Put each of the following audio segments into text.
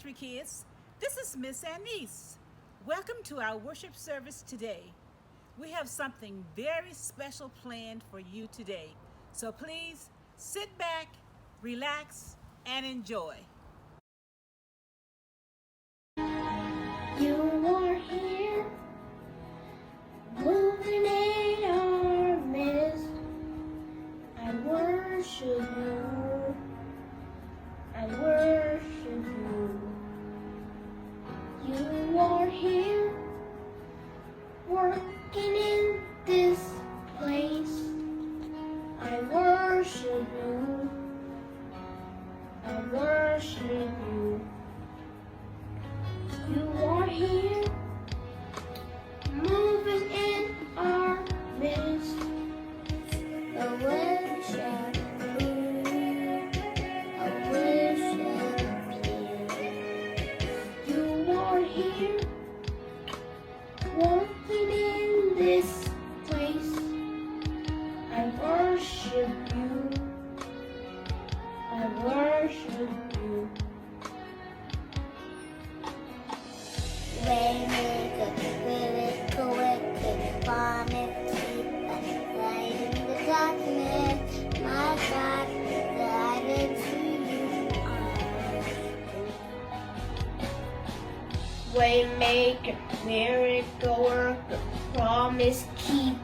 Victory Kids. This is Miss Anise. Welcome to our worship service today. We have something very special planned for you today. So please sit back, relax, and enjoy. You are here, moving in our midst. I worship you. I worship you. You are here, working in this place. I worship you. I worship you. You are here, moving in our midst. I worship you. I worship you. You are here, walking in this place. I worship you. I worship you. Waymaker, miracle worker, promise keeper, light in the darkness, my God, guided to you Waymaker, miracle worker, promise keep,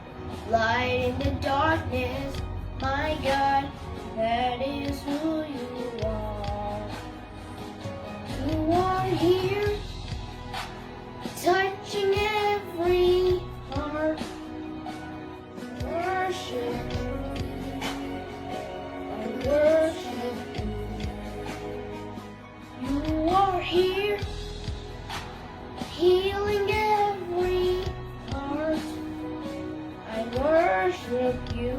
light in the darkness, my God, that is who you are. You are here, touching every heart. Worship you. I worship you. You are here, healing every heart. I worship you.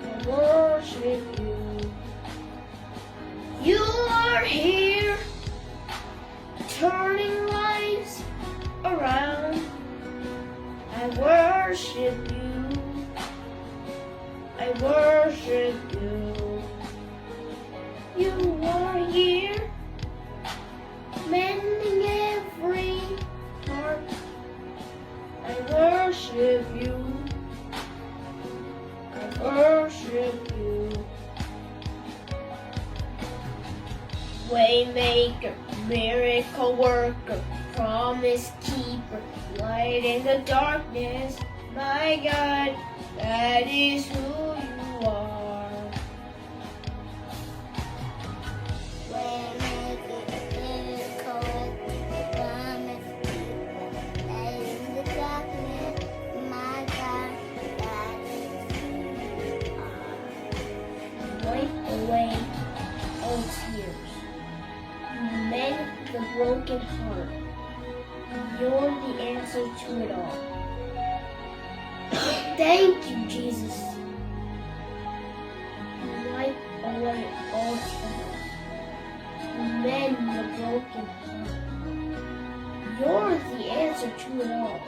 I worship you. You are here, turning lives around. I worship you. I worship you. You are here, mending every heart. I worship you. I worship you. Waymaker, miracle worker, promise keeper, light in the darkness, my God, that is who you are. Waymaker, miracle worker, promise keeper, light in the darkness, my God, guided to you Wipe away all tears. You mend the broken heart. You're the answer to it all. Thank you, Jesus. You wipe away all tears. You mend the broken heart. You're the answer to it all.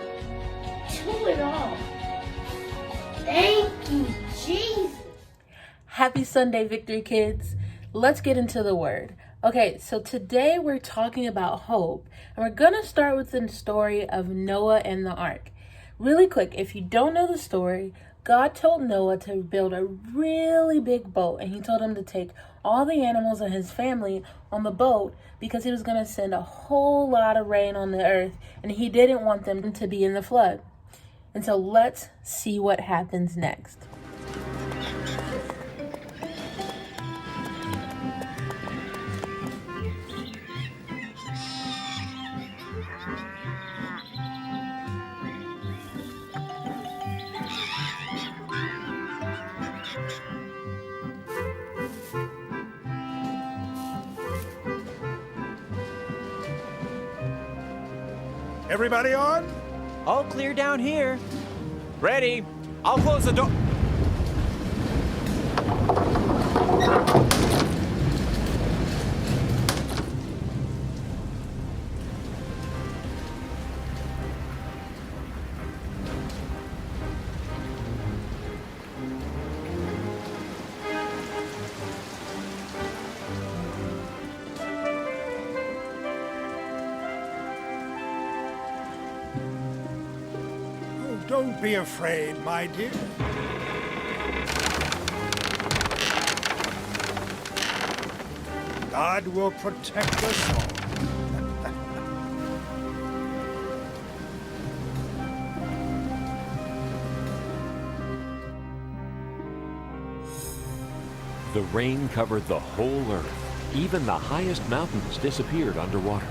To it all. Thank you, Jesus. Happy Sunday, Victory Kids. Let's get into the word. Okay, so today we're talking about hope, and we're going to start with the story of Noah and the ark. Really quick, if you don't know the story, God told Noah to build a really big boat, and he told him to take all the animals and his family on the boat because he was going to send a whole lot of rain on the earth, and he didn't want them to be in the flood. And so let's see what happens next. Everybody on? All clear down here. Ready. I'll close the door. Don't be afraid, my dear. God will protect us all. The rain covered the whole earth. Even the highest mountains disappeared underwater.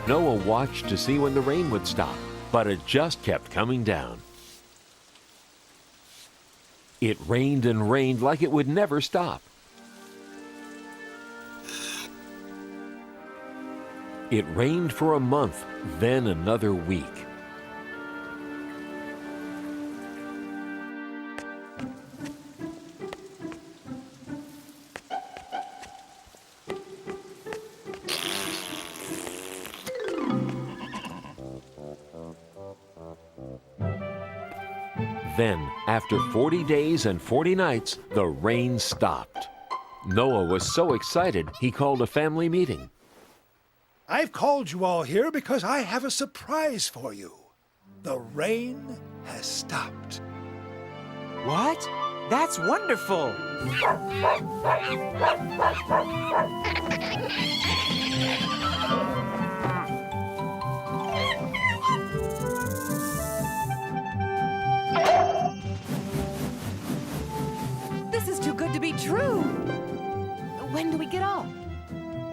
Noah watched to see when the rain would stop, but it just kept coming down. It rained and rained like it would never stop. It rained for a month, then another week. Then, after 40 days and 40 nights, the rain stopped. Noah was so excited, he called a family meeting. I've called you all here because I have a surprise for you. The rain has stopped. What? That's wonderful! This is too good to be true. When do we get off?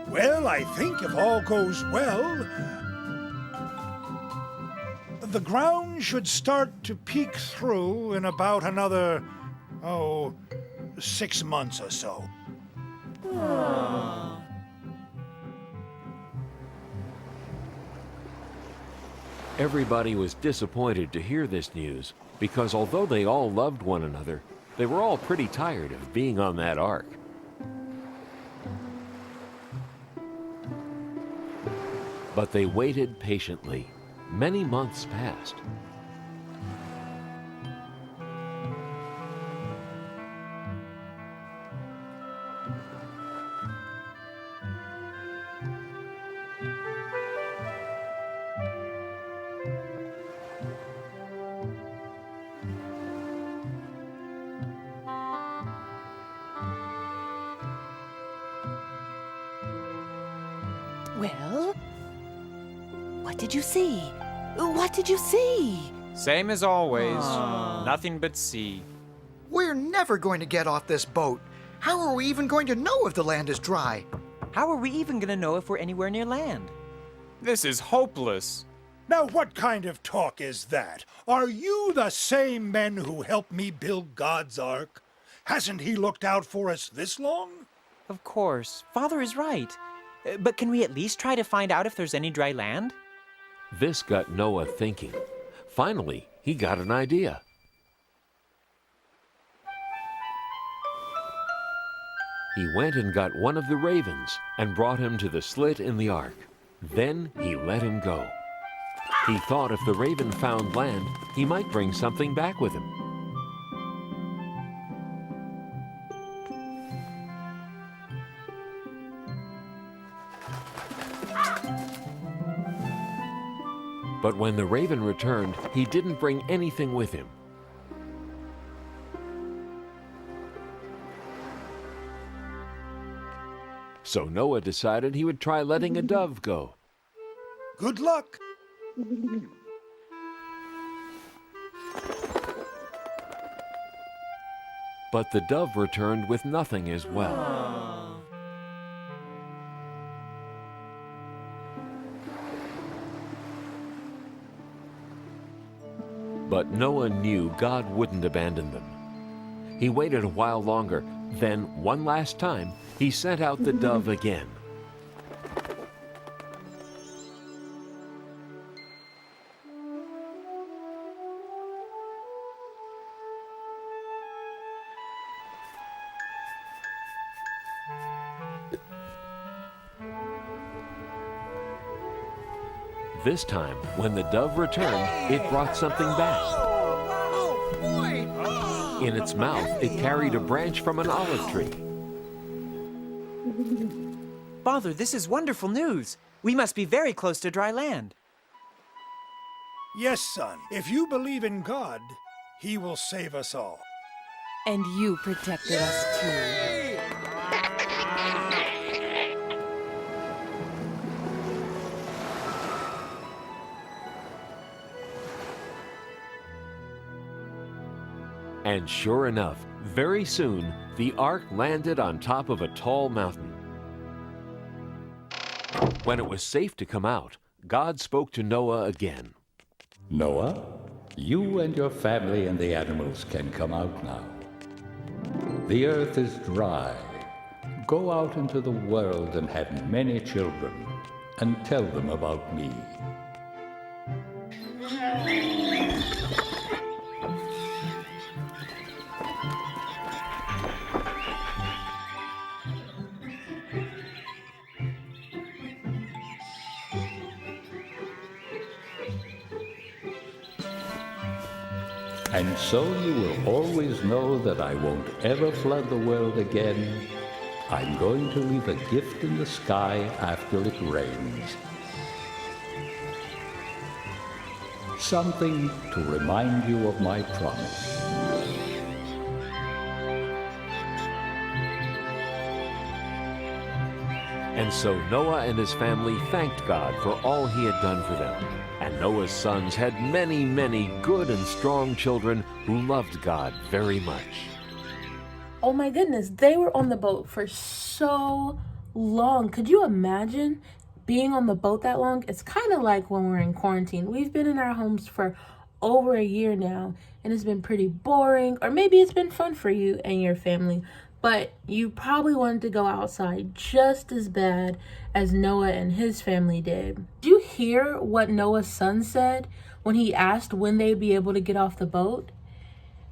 Well, I think if all goes well, the ground should start to peek through in about another, 6 months or so. Everybody was disappointed to hear this news, because although they all loved one another, they were all pretty tired of being on that ark. But they waited patiently. Many months passed. Well, what did you see? What did you see? Same as always. Nothing but sea. We're never going to get off this boat. How are we even going to know if the land is dry? How are we even going to know if we're anywhere near land? This is hopeless. Now, what kind of talk is that? Are you the same men who helped me build God's ark? Hasn't he looked out for us this long? Of course. Father is right. But can we at least try to find out if there's any dry land? This got Noah thinking. Finally, he got an idea. He went and got one of the ravens and brought him to the slit in the ark. Then he let him go. He thought if the raven found land, he might bring something back with him. But when the raven returned, he didn't bring anything with him. So Noah decided he would try letting a dove go. Good luck. But the dove returned with nothing as well. But Noah knew God wouldn't abandon them. He waited a while longer. Then, one last time, he sent out the dove again. This time, when the dove returned, it brought something back. In its mouth, it carried a branch from an olive tree. Father, this is wonderful news. We must be very close to dry land. Yes, son. If you believe in God, He will save us all. And you protected us too. And sure enough, very soon, the ark landed on top of a tall mountain. When it was safe to come out, God spoke to Noah again. Noah, you and your family and the animals can come out now. The earth is dry. Go out into the world and have many children, and tell them about me. And so you will always know that I won't ever flood the world again. I'm going to leave a gift in the sky after it rains. Something to remind you of my promise. And so Noah and his family thanked God for all He had done for them. And Noah's sons had many, many good and strong children who loved God very much. Oh my goodness, they were on the boat for so long. Could you imagine being on the boat that long? It's kind of like when we're in quarantine. We've been in our homes for over a year now, and it's been pretty boring, or maybe it's been fun for you and your family, but you probably wanted to go outside just as bad as Noah and his family did. Did you hear what Noah's son said when he asked when they'd be able to get off the boat?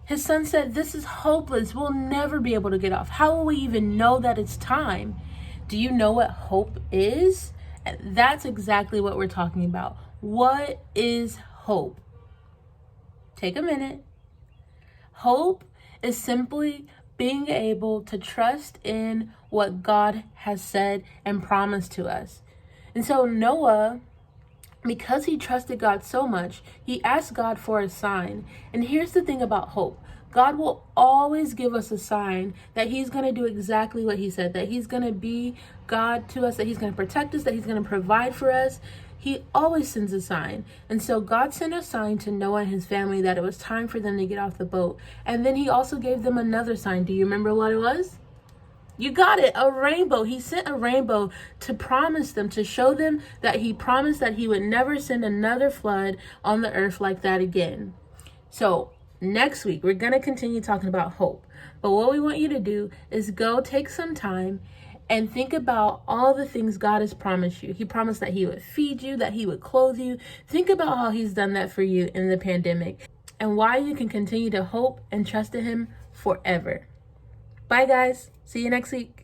His son said, "This is hopeless. We'll never be able to get off. How will we even know that it's time?" Do you know what hope is? That's exactly what we're talking about. What is hope? Take a minute. Hope is simply being able to trust in what God has said and promised to us. And so Noah, because he trusted God so much, he asked God for a sign. And here's the thing about hope. God will always give us a sign that He's going to do exactly what He said, that He's going to be God to us, that He's going to protect us, that He's going to provide for us. He always sends a sign. And so God sent a sign to Noah and his family that it was time for them to get off the boat. And then He also gave them another sign. Do you remember what it was? You got it, a rainbow. He sent a rainbow to promise them, to show them that He promised that He would never send another flood on the earth like that again. So next week, we're going to continue talking about hope. But what we want you to do is go take some time and think about all the things God has promised you. He promised that He would feed you, that He would clothe you. Think about how He's done that for you in the pandemic and why you can continue to hope and trust in Him forever. Bye, guys. See you next week.